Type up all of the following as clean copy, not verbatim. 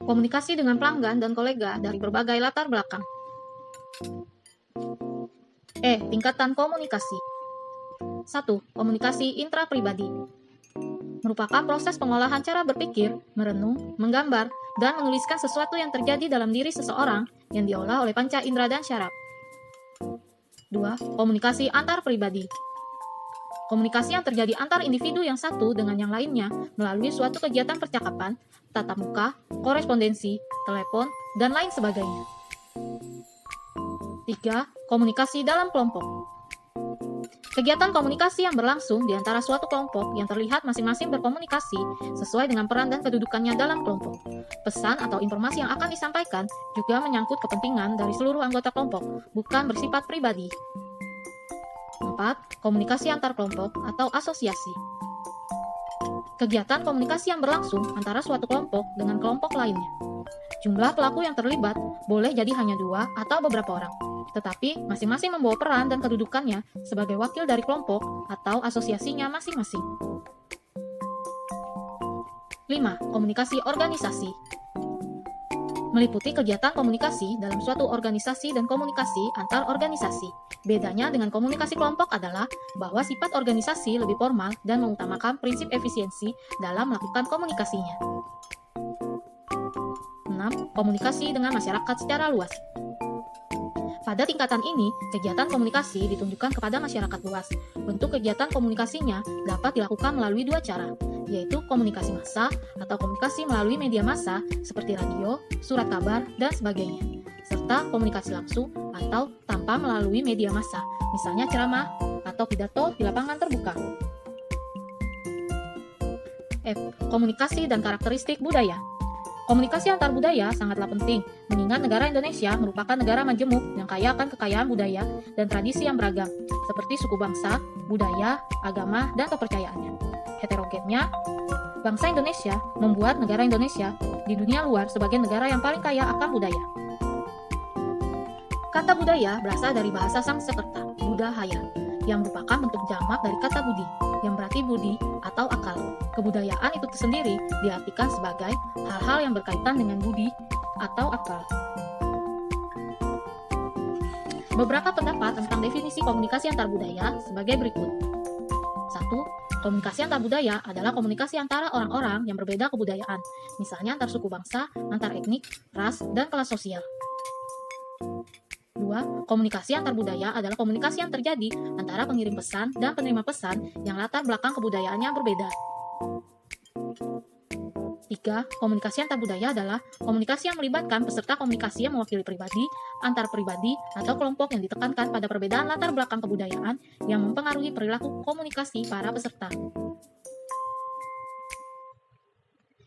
Komunikasi dengan pelanggan dan kolega dari berbagai latar belakang. Tingkatan komunikasi. 1. Komunikasi intrapribadi. Merupakan proses pengolahan cara berpikir, merenung, menggambar, dan menuliskan sesuatu yang terjadi dalam diri seseorang yang diolah oleh panca indera dan syaraf. 2. Komunikasi antar pribadi. Komunikasi yang terjadi antar individu yang satu dengan yang lainnya melalui suatu kegiatan percakapan, tatap muka, korespondensi, telepon, dan lain sebagainya. 3. Komunikasi dalam kelompok. Kegiatan komunikasi yang berlangsung di antara suatu kelompok yang terlihat masing-masing berkomunikasi sesuai dengan peran dan kedudukannya dalam kelompok. Pesan atau informasi yang akan disampaikan juga menyangkut kepentingan dari seluruh anggota kelompok, bukan bersifat pribadi. 4. Komunikasi antar kelompok atau asosiasi. Kegiatan komunikasi yang berlangsung antara suatu kelompok dengan kelompok lainnya. Jumlah pelaku yang terlibat boleh jadi hanya 2 atau beberapa orang, tetapi masing-masing membawa peran dan kedudukannya sebagai wakil dari kelompok atau asosiasinya masing-masing. 5. Komunikasi organisasi. Meliputi kegiatan komunikasi dalam suatu organisasi dan komunikasi antar organisasi. Bedanya dengan komunikasi kelompok adalah bahwa sifat organisasi lebih formal dan mengutamakan prinsip efisiensi dalam melakukan komunikasinya. 6. Komunikasi dengan masyarakat secara luas. Pada tingkatan ini, kegiatan komunikasi ditunjukkan kepada masyarakat luas. Bentuk kegiatan komunikasinya dapat dilakukan melalui 2 cara, yaitu komunikasi massa atau komunikasi melalui media massa seperti radio, surat kabar, dan sebagainya, serta komunikasi langsung atau tanpa melalui media massa, misalnya ceramah atau pidato di lapangan terbuka. F. Komunikasi dan karakteristik budaya. Komunikasi antar budaya sangatlah penting, mengingat negara Indonesia merupakan negara majemuk yang kaya akan kekayaan budaya dan tradisi yang beragam, seperti suku bangsa, budaya, agama, dan kepercayaannya. Heterogennya, bangsa Indonesia membuat negara Indonesia di dunia luar sebagai negara yang paling kaya akan budaya. Kata budaya berasal dari bahasa Sanskerta, budahaya, yang merupakan bentuk jamak dari kata budi, yang berarti budi atau akal. Kebudayaan itu sendiri diartikan sebagai hal-hal yang berkaitan dengan budi atau akal. Beberapa pendapat tentang definisi komunikasi antar budaya sebagai berikut. 1. Komunikasi antar budaya adalah komunikasi antara orang-orang yang berbeda kebudayaan, misalnya antar suku bangsa, antar etnik, ras, dan kelas sosial. 2. Komunikasi antar budaya adalah komunikasi yang terjadi antara pengirim pesan dan penerima pesan yang latar belakang kebudayaannya berbeda. 3. Komunikasi antar budaya adalah komunikasi yang melibatkan peserta komunikasi yang mewakili pribadi, antar pribadi, atau kelompok yang ditekankan pada perbedaan latar belakang kebudayaan yang mempengaruhi perilaku komunikasi para peserta.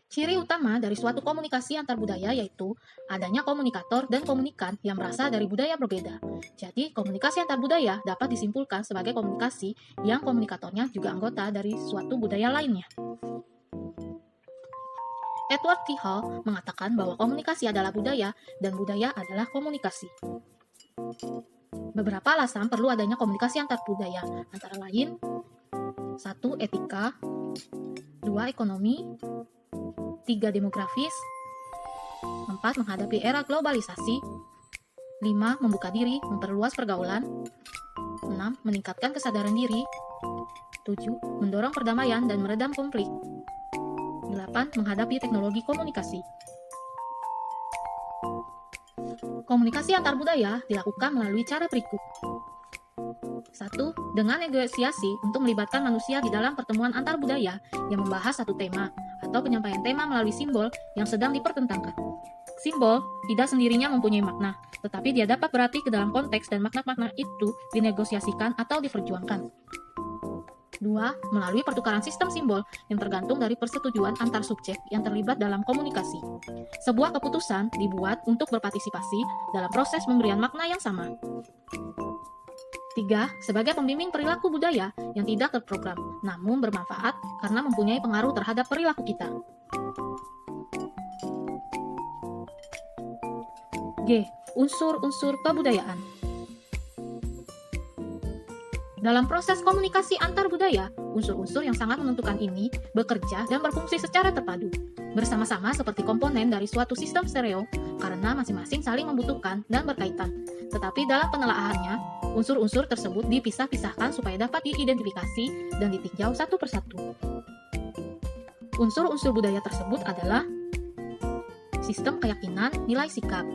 Ciri utama dari suatu komunikasi antar budaya yaitu adanya komunikator dan komunikan yang berasal dari budaya berbeda. Jadi, komunikasi antar budaya dapat disimpulkan sebagai komunikasi yang komunikatornya juga anggota dari suatu budaya lainnya. Edward T. Hall mengatakan bahwa komunikasi adalah budaya dan budaya adalah komunikasi. Beberapa alasan perlu adanya komunikasi antar budaya, antara lain 1. Etika, 2. Ekonomi, 3. Demografis, 4. Menghadapi era globalisasi, 5. Membuka diri, memperluas pergaulan, 6. Meningkatkan kesadaran diri, 7. Mendorong perdamaian dan meredam konflik, 8. Menghadapi teknologi komunikasi. Komunikasi antar budaya dilakukan melalui cara berikut. 1. Dengan negosiasi untuk melibatkan manusia di dalam pertemuan antar budaya yang membahas satu tema atau penyampaian tema melalui simbol yang sedang dipertentangkan. Simbol tidak sendirinya mempunyai makna, tetapi dia dapat berarti ke dalam konteks dan makna-makna itu dinegosiasikan atau diperjuangkan. 2. Melalui pertukaran sistem simbol yang tergantung dari persetujuan antar subjek yang terlibat dalam komunikasi. Sebuah keputusan dibuat untuk berpartisipasi dalam proses pemberian makna yang sama. 3. Sebagai pembimbing perilaku budaya yang tidak terprogram, namun bermanfaat karena mempunyai pengaruh terhadap perilaku kita. G. Unsur-unsur kebudayaan. Dalam proses komunikasi antar budaya, unsur-unsur yang sangat menentukan ini bekerja dan berfungsi secara terpadu. bersama-sama seperti komponen dari suatu sistem stereo karena masing-masing saling membutuhkan dan berkaitan. Tetapi dalam penelaahannya, unsur-unsur tersebut dipisah-pisahkan supaya dapat diidentifikasi dan ditinjau satu persatu. Unsur-unsur budaya tersebut adalah sistem keyakinan, nilai sikap,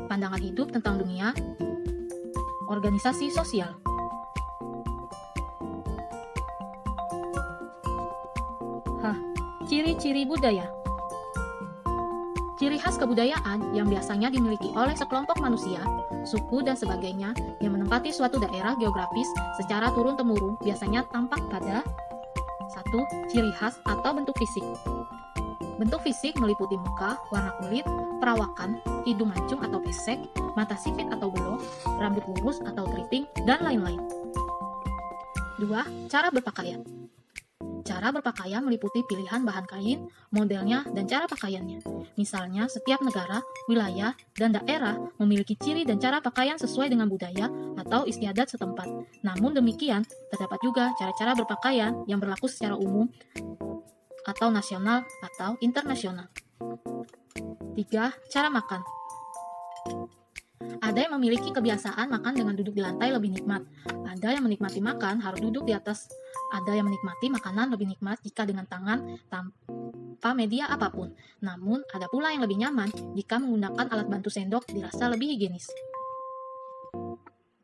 pandangan hidup tentang dunia, organisasi sosial. Ciri-ciri budaya. Ciri khas kebudayaan yang biasanya dimiliki oleh sekelompok manusia, suku, dan sebagainya yang menempati suatu daerah geografis secara turun-temurun biasanya tampak pada 1. Ciri khas atau bentuk fisik. Bentuk fisik meliputi muka, warna kulit, perawakan, hidung mancung atau pesek, mata sipit atau belok, rambut lurus atau keriting, dan lain-lain. 2. Cara berpakaian. Cara berpakaian meliputi pilihan bahan kain, modelnya, dan cara pakaiannya. Misalnya, setiap negara, wilayah, dan daerah memiliki ciri dan cara pakaian sesuai dengan budaya atau istiadat setempat. Namun demikian, terdapat juga cara-cara berpakaian yang berlaku secara umum atau nasional atau internasional. 3. Cara makan. Ada yang memiliki kebiasaan makan dengan duduk di lantai lebih nikmat. Ada yang menikmati makan harus duduk di atas. Ada yang menikmati makanan lebih nikmat jika dengan tangan tanpa media apapun. Namun, ada pula yang lebih nyaman jika menggunakan alat bantu sendok dirasa lebih higienis.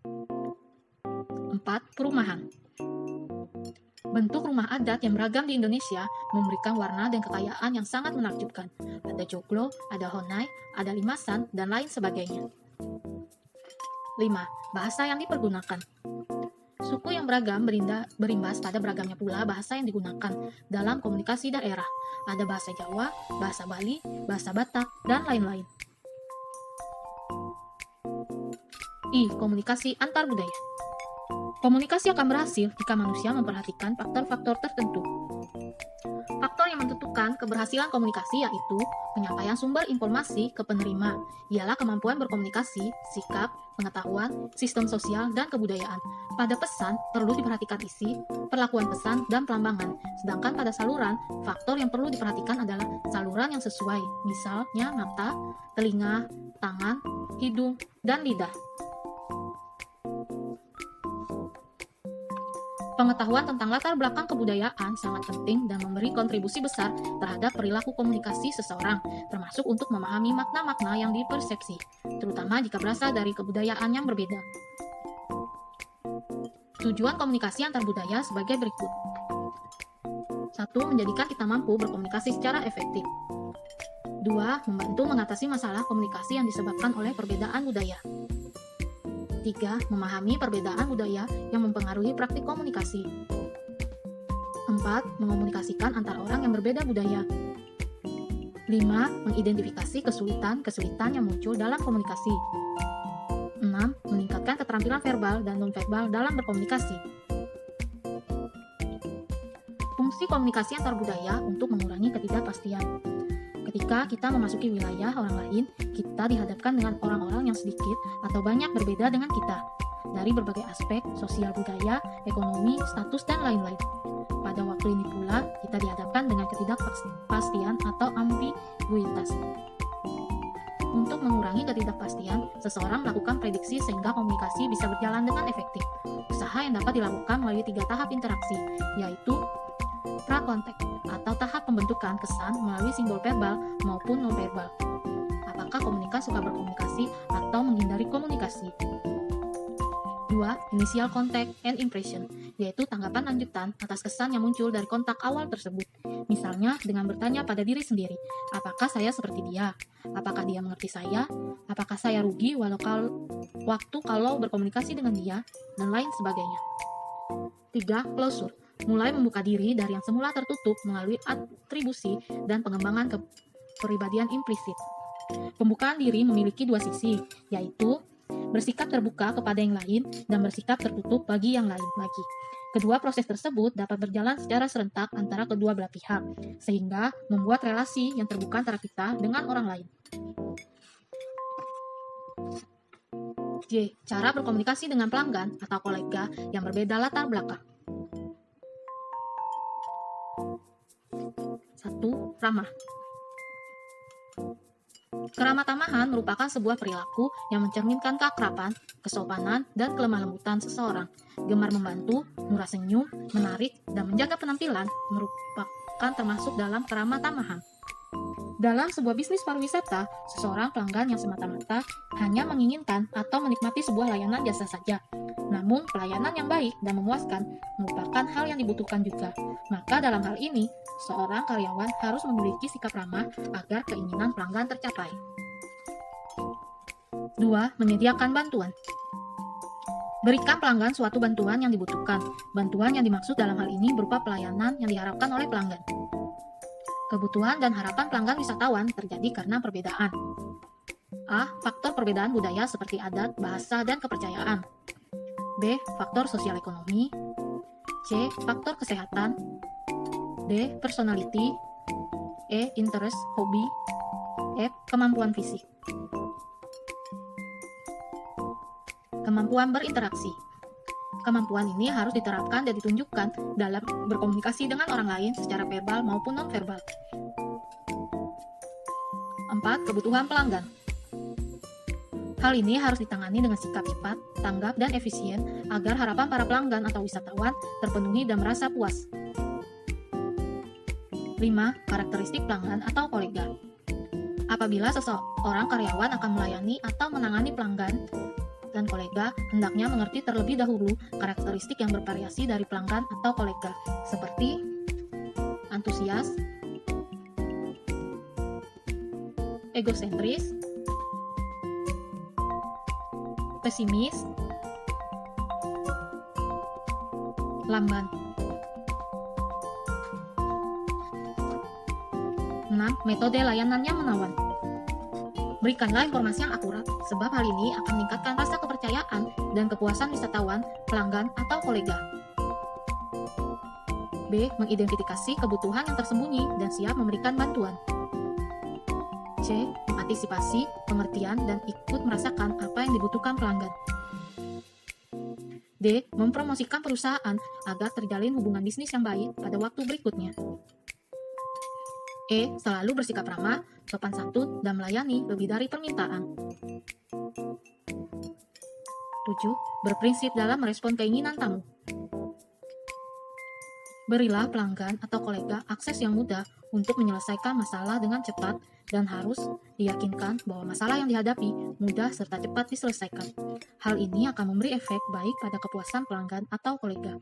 4. Perumahan. Bentuk rumah adat yang beragam di Indonesia memberikan warna dan kekayaan yang sangat menakjubkan. Ada joglo, ada honai, ada limasan, dan lain sebagainya. 5. Bahasa yang dipergunakan. Suku yang beragam berimbas pada beragamnya pula bahasa yang digunakan dalam komunikasi daerah. Ada bahasa Jawa, bahasa Bali, bahasa Batak, dan lain-lain. I. Komunikasi antar budaya. Komunikasi akan berhasil jika manusia memperhatikan faktor-faktor tertentu. Faktor yang menentukan keberhasilan komunikasi yaitu penyampaian sumber informasi ke penerima, ialah kemampuan berkomunikasi, sikap, pengetahuan, sistem sosial, dan kebudayaan. Pada pesan, perlu diperhatikan isi, perlakuan pesan, dan pelambangan. Sedangkan pada saluran, faktor yang perlu diperhatikan adalah saluran yang sesuai, misalnya mata, telinga, tangan, hidung, dan lidah. Pengetahuan tentang latar belakang kebudayaan sangat penting dan memberi kontribusi besar terhadap perilaku komunikasi seseorang, termasuk untuk memahami makna-makna yang dipersepsi, terutama jika berasal dari kebudayaan yang berbeda. Tujuan komunikasi antar budaya sebagai berikut. 1. Menjadikan kita mampu berkomunikasi secara efektif. 2. Membantu mengatasi masalah komunikasi yang disebabkan oleh perbedaan budaya. 3. Memahami perbedaan budaya yang mempengaruhi praktik komunikasi. 4. Mengomunikasikan antara orang yang berbeda budaya. 5. Mengidentifikasi kesulitan-kesulitan yang muncul dalam komunikasi. 6. Meningkatkan keterampilan verbal dan nonverbal dalam berkomunikasi. Fungsi komunikasi antar budaya untuk mengurangi ketidakpastian. Ketika kita memasuki wilayah orang lain, kita dihadapkan dengan orang-orang yang sedikit atau banyak berbeda dengan kita, dari berbagai aspek, sosial budaya, ekonomi, status, dan lain-lain. Pada waktu ini pula, kita dihadapkan dengan ketidakpastian atau ambiguitas. Untuk mengurangi ketidakpastian, seseorang melakukan prediksi sehingga komunikasi bisa berjalan dengan efektif. Usaha yang dapat dilakukan melalui 3 tahap interaksi, yaitu prakontek atau tahap pembentukan kesan melalui simbol verbal maupun nonverbal. Apakah komunikan suka berkomunikasi atau menghindari komunikasi? 2. Initial contact and impression, yaitu tanggapan lanjutan atas kesan yang muncul dari kontak awal tersebut. Misalnya dengan bertanya pada diri sendiri, apakah saya seperti dia? Apakah dia mengerti saya? Apakah saya rugi waktu kalau berkomunikasi dengan dia? Dan lain sebagainya. 3. Closure, mulai membuka diri dari yang semula tertutup melalui atribusi dan pengembangan kepribadian implisit. Pembukaan diri memiliki 2 sisi, yaitu bersikap terbuka kepada yang lain dan bersikap tertutup bagi yang lain lagi. Kedua proses tersebut dapat berjalan secara serentak antara kedua belah pihak, sehingga membuat relasi yang terbuka antara kita dengan orang lain. J. Cara berkomunikasi dengan pelanggan atau kolega yang berbeda latar belakang. 1. Ramah. Keramah tamahan merupakan sebuah perilaku yang mencerminkan keakraban, kesopanan, dan kelemah lembutan seseorang. Gemar membantu, murah senyum, menarik, dan menjaga penampilan merupakan termasuk dalam keramah tamahan. Dalam sebuah bisnis pariwisata, seseorang pelanggan yang semata-mata hanya menginginkan atau menikmati sebuah layanan jasa saja. Namun, pelayanan yang baik dan memuaskan merupakan hal yang dibutuhkan juga. Maka dalam hal ini, seorang karyawan harus memiliki sikap ramah agar keinginan pelanggan tercapai. 2. Menyediakan bantuan. Berikan pelanggan suatu bantuan yang dibutuhkan. Bantuan yang dimaksud dalam hal ini berupa pelayanan yang diharapkan oleh pelanggan. Kebutuhan dan harapan pelanggan wisatawan terjadi karena perbedaan. A. Faktor perbedaan budaya seperti adat, bahasa, dan kepercayaan. B. Faktor sosial ekonomi. C. Faktor kesehatan. D. Personality. E. Interest, hobi. F. Kemampuan fisik. Kemampuan berinteraksi. Kemampuan ini harus diterapkan dan ditunjukkan dalam berkomunikasi dengan orang lain secara verbal maupun non-verbal. 4. Kebutuhan pelanggan. Hal ini harus ditangani dengan sikap cepat, tanggap, dan efisien agar harapan para pelanggan atau wisatawan terpenuhi dan merasa puas. 5. Karakteristik pelanggan atau kolega. Apabila seseorang karyawan akan melayani atau menangani pelanggan dan kolega, hendaknya mengerti terlebih dahulu karakteristik yang bervariasi dari pelanggan atau kolega, seperti antusias, egosentris, pesimis, lamban. 6. Metode layanannya menawan. Berikanlah informasi yang akurat, sebab hal ini akan meningkatkan rasa kepercayaan dan kepuasan wisatawan, pelanggan, atau kolega. B. Mengidentifikasi kebutuhan yang tersembunyi dan siap memberikan bantuan. C. Mengantisipasi, pengertian, dan ikut merasakan apa yang dibutuhkan pelanggan. D. Mempromosikan perusahaan agar terjalin hubungan bisnis yang baik pada waktu berikutnya. E. Selalu bersikap ramah, sopan santun, dan melayani lebih dari permintaan. 7. Berprinsip dalam merespon keinginan tamu. Berilah pelanggan atau kolega akses yang mudah untuk menyelesaikan masalah dengan cepat dan harus diyakinkan bahwa masalah yang dihadapi mudah serta cepat diselesaikan. Hal ini akan memberi efek baik pada kepuasan pelanggan atau kolega.